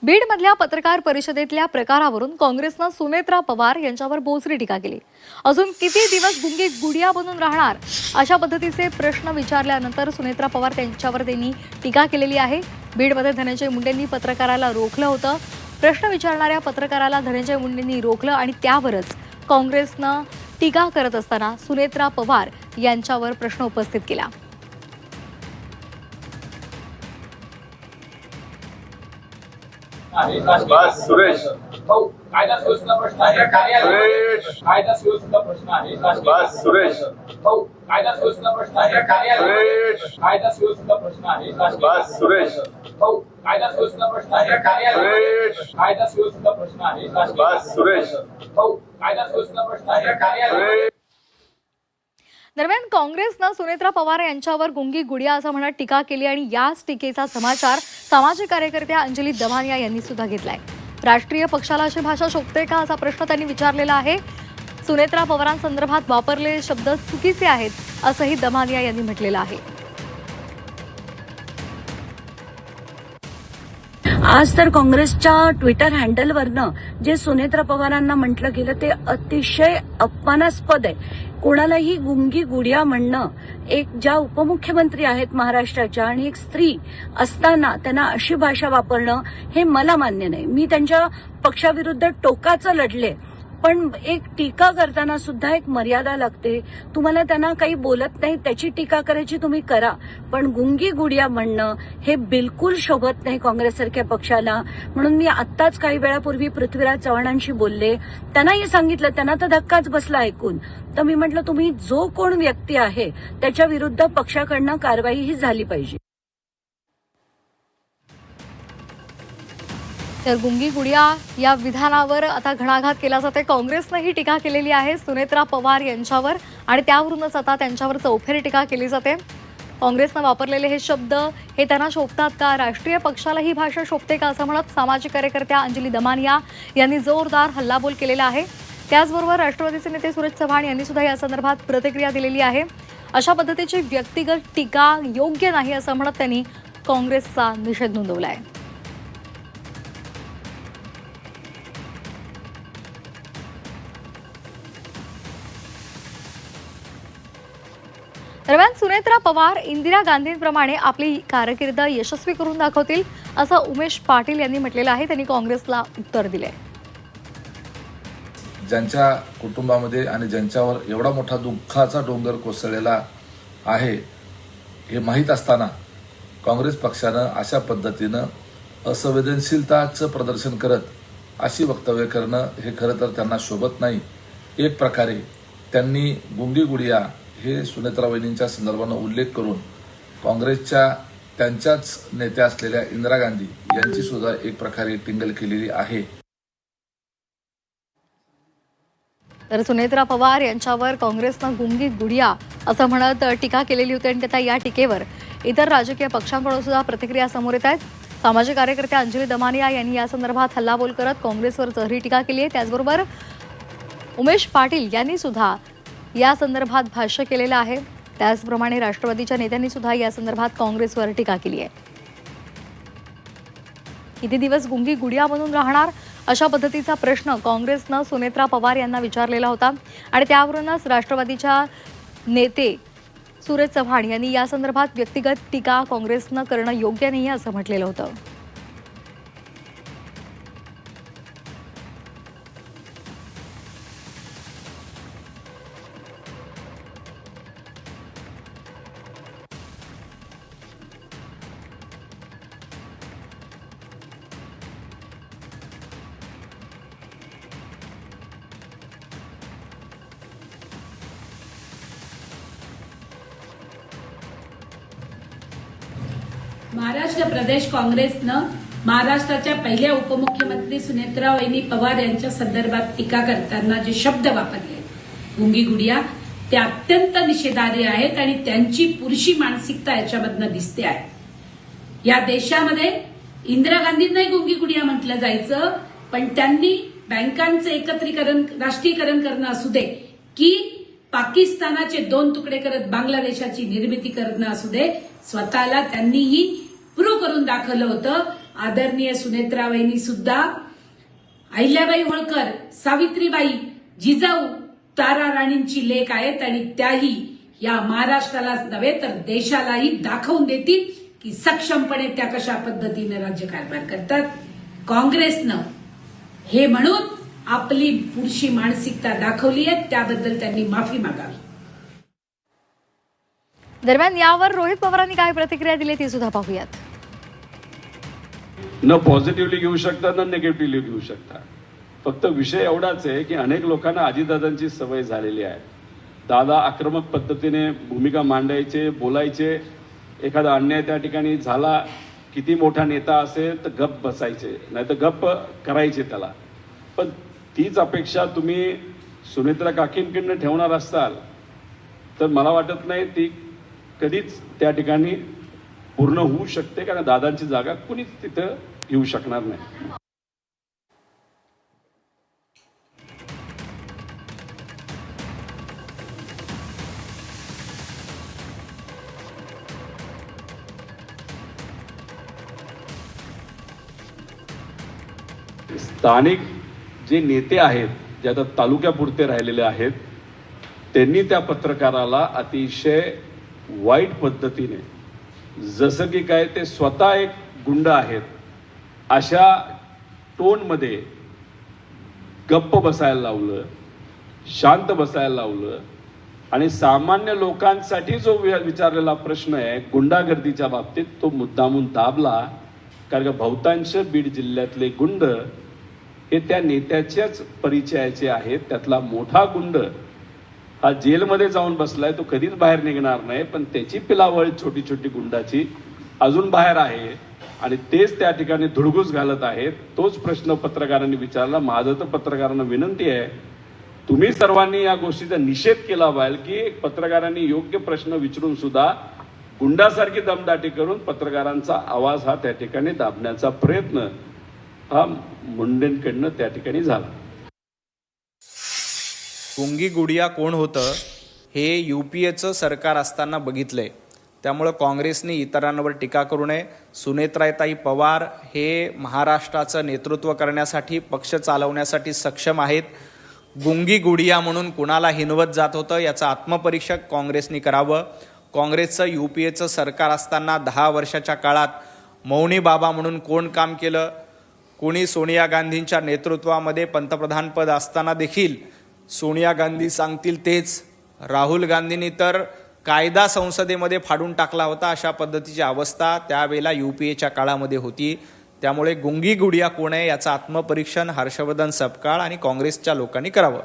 बीडमधल्या पत्रकार परिषदेतल्या प्रकारावरून काँग्रेसनं सुनेत्रा पवार यांच्यावर बोचरी टीका केली। अजून किती दिवस गुंगी गुडिया बनून राहणार अशा पद्धतीचे प्रश्न विचारल्यानंतर सुनेत्रा पवार त्यांनी टीका केलेली आहे। बीडमध्ये धनंजय मुंडेंनी पत्रकाराला रोखलं होतं। प्रश्न विचारणाऱ्या पत्रकाराला धनंजय मुंडेंनी रोखलं आणि त्यावरच काँग्रेसनं टीका करत असताना सुनेत्रा पवार यांच्यावर प्रश्न उपस्थित केला। बस सुरेश कायदा सुव्यवस्थेचा प्रश्न आहे। सुरेश कायदा सुव्यवस्थेचा प्रश्न आहे। बस सुरेश कायदा सुव्यवस्थेचा प्रश्न आहे। सुरेश कायदा सुव्यवस्थेचा प्रश्न आहे। बस सुरेश कायदा सुव्यवस्थेचा प्रश्न आहे। सुरेश कायदा सुव्यवस्थेचा प्रश्न आहे। बस सुरेश कायदा सुव्यवस्थेचा प्रश्न आहे। दरम्यान काँग्रेसनं सुनेत्रा पवार यांच्यावर गुंगी गुडिया असं म्हणत टीका केली आणि याच टीकेचा समाचार सामाजिक कार्यकर्त्या अंजली दमानिया यांनी सुद्धा घेतलाय। राष्ट्रीय पक्षाला अशी भाषा शोभते का असा प्रश्न त्यांनी विचारलेला आहे। सुनेत्रा पवारांसंदर्भात वापरलेले शब्द चुकीचे आहेत असंही दमानिया यांनी म्हटलेलं आहे। आज तर काँग्रेसच्या ट्विटर हँडलवरनं जे सुनेत्रा पवारांना म्हटलं गेलं ते अतिशय अपमानास्पद आहे। कोणालाही गुंगी गुडिया म्हणणं, एक ज्या उपमुख्यमंत्री आहेत महाराष्ट्राच्या आणि एक स्त्री असताना त्यांना अशी भाषा वापरणं हे मला मान्य नाही। मी त्यांच्या पक्षाविरुद्ध टोकाचं लढले, पण एक टीका करताना सुद्धा एक मर्यादा लागते। तुम्हाला त्यांना काही बोलत नाही त्याची टीका करायची तुम्ही करा, पण गुंगी गुडिया म्हणणं हे बिलकुल शोभत नाही काँग्रेससारख्या पक्षाला। म्हणून मी आत्ताच काही वेळापूर्वी पृथ्वीराज चव्हाणांशी बोलले, त्यांनाही सांगितलं, त्यांना तर धक्काच बसला ऐकून। तर मी म्हटलं तुम्ही जो कोण व्यक्ती आहे त्याच्या विरुद्ध पक्षाकडनं कारवाई ही झाली पाहिजे। तर गुंगी गुडिया या विधानावर आता घणाघात केला जाते। काँग्रेसनं ही टीका केलेली आहे सुनेत्रा पवार यांच्यावर आणि त्यावरूनच आता त्यांच्यावर चौफेर टीका केली जाते। काँग्रेसनं वापरलेले हे शब्द हे त्यांना शोभतात का, राष्ट्रीय पक्षाला ही भाषा शोभते का असं म्हणत सामाजिक कार्यकर्त्या अंजली दमानिया यांनी जोरदार हल्लाबोल केलेला आहे। त्याचबरोबर राष्ट्रवादीचे नेते सूरज चव्हाण यांनी सुद्धा या संदर्भात प्रतिक्रिया दिलेली आहे। अशा पद्धतीची व्यक्तिगत टीका योग्य नाही असं म्हणत त्यांनी काँग्रेसचा निषेध नोंदवला आहे। दरम्यान सुनेत्रा पवार इंदिरा गांधींप्रमाणे आपली कारकीर्द यशस्वी करून दाखवतील असं उमेश पाटील यांनी म्हटलेलं आहे। त्यांनी काँग्रेसला उत्तर दिले। ज्यांच्या कुटुंबामध्ये आणि ज्यांच्यावर एवढा मोठा दुःखाचा डोंगर कोसळलेला आहे हे माहीत असताना काँग्रेस पक्षानं अशा पद्धतीनं असंवेदनशीलताचं प्रदर्शन करत अशी वक्तव्य करणं हे खरं तर त्यांना शोभत नाही। एक प्रकारे त्यांनी गुंगी गुडिया हे सुनेत्रा वहिनींच्या संदर्भानं उल्लेख करून काँग्रेसच्या त्यांच्याच नेत्या असलेल्या इंदिरा गांधी यांची सुद्धा एक प्रकारे टिंगल केलेली आहे। तर सुनेत्रा पवार यांच्यावर काँग्रेसनं गुंगी गुडिया असं म्हणत टीका केलेली होती आणि आता या टीकेवर इतर राजकीय पक्षांकडून सुद्धा प्रतिक्रिया समोर येत आहेत। सामाजिक कार्यकर्त्या अंजली दमानिया यांनी या संदर्भात हल्लाबोल करत काँग्रेसवर जहरी टीका केली आहे। त्याचबरोबर उमेश पाटील यांनी सुद्धा या संदर्भात भाष्य केलेलं आहे। त्याचप्रमाणे राष्ट्रवादीच्या नेत्यांनी सुद्धा या संदर्भात काँग्रेसवर टीका केली आहे। किती दिवस गुंगी गुडिया बनून राहणार अशा पद्धतीचा प्रश्न काँग्रेसनं सुनेत्रा पवार यांना विचारलेला होता आणि त्यावरूनच राष्ट्रवादीच्या नेते सूरज चव्हाण यांनी या संदर्भात व्यक्तिगत टीका काँग्रेसनं करणं योग्य नाही असं म्हटलेलं होतं। महाराष्ट्र प्रदेश काँग्रेसनं महाराष्ट्राच्या पहिल्या उपमुख्यमंत्री सुनेत्रावहिनी पवार यांच्या संदर्भात टीका करताना जे शब्द वापरले गुंगी गुडिया ते अत्यंत निषेधार्ह आहेत आणि त्यांची पुरुषी मानसिकता याच्यामधनं दिसते आहे। या देशामध्ये इंदिरा गांधींनाही गुंगी गुडिया म्हटलं जायचं, पण त्यांनी बँकांचं एकत्रीकरण राष्ट्रीयकरण करणं असू दे की पाकिस्तानाचे 2 तुकडे करत बांगलादेशाची निर्मिती करणं असू दे, स्वतःला त्यांनीही प्रूव्ह करून दाखवलं होतं आदरणीय सुनेत्रा वहिनी सुद्धा अहिल्याबाई होळकर, सावित्रीबाई, जिजाऊ, तारा राणींची लेक आहेत आणि त्याही या महाराष्ट्रालाच नव्हे तर देशालाही दाखवून देतील की सक्षमपणे त्या कशा पद्धतीने राज्यकारभार करतात. काँग्रेसनं हे म्हणून आपली पुढची मानसिकता दाखवली आहे, त्याबद्दल त्यांनी माफी मागावी. दरम्यान यावर रोहित पवारांनी काय प्रतिक्रिया दिली ती सुद्धा पाहूयात. न पॉझिटिव्हली घेऊ शकता न निगेटिव्हली घेऊ शकता. फक्त विषय एवढाच आहे की अनेक लोकांना अजितदादांची सवय झालेली आहे. दादा आक्रमक पद्धतीने भूमिका मांडायचे, बोलायचे. एखादा अन्याय त्या ठिकाणी झाला, किती मोठा नेता असेल तर गप्प बसायचे, नाही तर गप्प करायचे त्याला. पण तीच अपेक्षा तुम्ही सुनेत्रा काकींकडनं ठेवणार असाल तर मला वाटत नाही ती कधीच त्या ठिकाणी पूर्ण होऊ शकते, कारण दादांची जागा कुणीच तिथं घेऊ शकणार नाही. स्थानिक जे नेते आहेत, जे आता तालुक्यापुरते राहिलेले आहेत, त्यांनी त्या पत्रकाराला अतिशय वाईट पद्धतीने, जसं की काय ते स्वतः एक गुंड आहेत अशा टोनमध्ये गप्प बसायला लावलं, शांत बसायला लावलं. आणि सामान्य लोकांसाठी जो विचारलेला प्रश्न आहे गुंडागर्दीच्या बाबतीत, तो मुद्दामून दाबला. कारण का बहुतांश बीड जिल्ह्यातले गुंड हे त्या नेत्याच्याच परिचयाचे आहेत. त्यातला मोठा गुंड हा जेलमध्ये जाऊन बसलाय, तो कधीच बाहेर निघणार नाही, पण त्याची पिलावळ छोटी छोटी गुंडाची अजून बाहेर आहे आणि तेच त्या ठिकाणी धुडगूस घालत आहेत. तोच प्रश्न पत्रकारांनी विचारला. माझं तर पत्रकारांना विनंती आहे, तुम्ही सर्वांनी या गोष्टीचा निषेध केला पाहिजे की पत्रकारांनी योग्य प्रश्न विचारून सुद्धा गुंडासारखी दमदाटी करून पत्रकारांचा आवाज हा त्या ठिकाणी दाबण्याचा प्रयत्न हा मुंडेंकडनं त्या ठिकाणी झाला. गुंगी गुडिया कोण होतं हे UPAचं सरकार असताना बघितलंय. त्यामुळं काँग्रेसने इतरांवर टीका करू नये. सुनेत्राताई पवार हे महाराष्ट्राचं नेतृत्व करण्यासाठी, पक्ष चालवण्यासाठी सक्षम आहेत. गुंगी गुडिया म्हणून कुणाला हिनवत जात होतं याचं आत्मपरीक्षक काँग्रेसने करावं. काँग्रेसचं UPAचं सरकार असताना 10 वर्षाच्या काळात मौनी बाबा म्हणून कोण काम केलं? कोणी सोनिया गांधींच्या नेतृत्वामध्ये पंतप्रधानपद असताना देखील सोनिया गांधी सांगतील तेच. राहुल गांधींनी तर कायदा संसदेमध्ये फाडून टाकला होता. अशा पद्धतीची अवस्था त्यावेळेला UPAच्या काळामध्ये होती. त्यामुळे गुंगी गुडिया कोण आहे याचं आत्मपरीक्षण हर्षवर्धन सपकाळ आणि काँग्रेसच्या लोकांनी करावं.